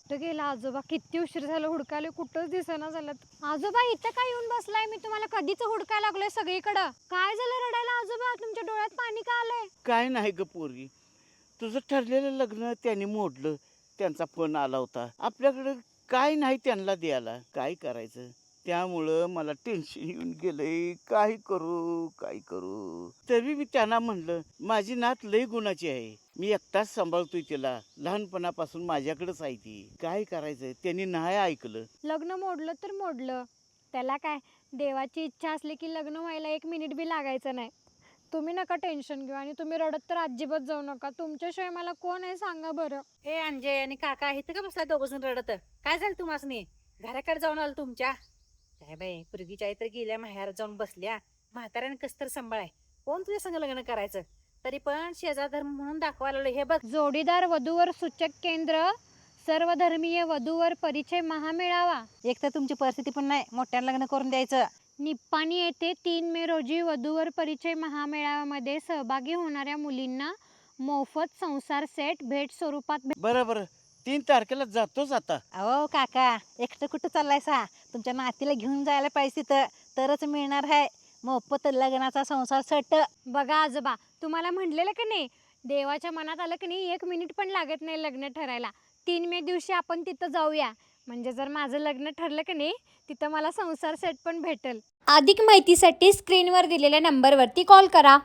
कुठं गेला आजोबा? किती उशीर झालं हुडकायला, कुठंच दिसेना झालं. आजोबा इथं काय येऊन बसलाय? मी तुम्हाला कधीच हुडकायला लागलोय सगळीकडं. काय झालं रडायला आजोबा? तुमच्या डोळ्यात पाणी का आलंय? काय नाही ग पोरी, तुझं ठरलेलं लग्न त्यांनी मोडलं. त्यांचा फोन आला होता. आपल्याकडं काय नाही त्यांना द्यायला, काय करायचं? त्यामुळं मला टेन्शन येऊन गेलंय. काय करू काय करू? तरी मी त्यांना म्हणलं, माझी नात लय गुणाची आहे, मी एकटाच सांभाळतोय तिला, लहानपणापासून माझ्याकडेच आहे ती. काय करायचं? त्यांनी नाही ऐकलं. लग्न मोडलं तर मोडलं, त्याला काय? देवाची इच्छा असली की लग्न व्हायला 1 मिनिट बी लागायचं नाही. तुम्ही नका टेन्शन घेऊ आणि तुम्ही रडत तर अजिबात जाऊ नका. तुमच्याशिवाय मला कोण आहे सांगा बरं. ए अंजय आणि काका इथं का बसला दोघं रडत? काय झालं तुम्हासनी? घराकडे जाऊन आलं तुमच्या? काय बाई, पूर्वीच्या आई तर गेल्या माहेरात जाऊन बसल्या. म्हाताऱ्याने कस तर सांभाळाय. कोण तुझ्या संग लग्न करायचं? तरी पण शेजार धर्म म्हणून दाखवायला लागलो. हे बघ, जोडीदार वधूवर सूचक केंद्र, सर्वधर्मीय वधूवर परिचय महामेळावा. एक तर तुमची परिस्थिती पण नाही मोठ्यानं लग्न करून द्यायचं. निप्पाणी येथे 3 मे रोजी वधूवर परिचय महामेळाव्यामध्ये सहभागी होणाऱ्या मुलींना मोफत संसार सेट भेट स्वरूपात बरं बरं, 3 तारखेला जातोच आता. अहो काका, एकटं कुठं चाललायसा? तुमच्या नातीला घेऊन जायला पाहिजे तिथं, तरच मिळणार आहे मोफत लग्नाचा संसार सेट. बघा आजोबा, तुम्हाला म्हणलेलं का नाही, देवाच्या मनात आलं की नाही 1 मिनिट पण लागत नाही लग्न ठरायला. 3 मे दिवशी आपण तिथं जाऊया. म्हणजे जर माझं लग्न ठरलं की नाही, तिथं मला संसार सेट पण भेटेल. अधिक माहितीसाठी स्क्रीनवर दिलेल्या नंबरवरती कॉल करा.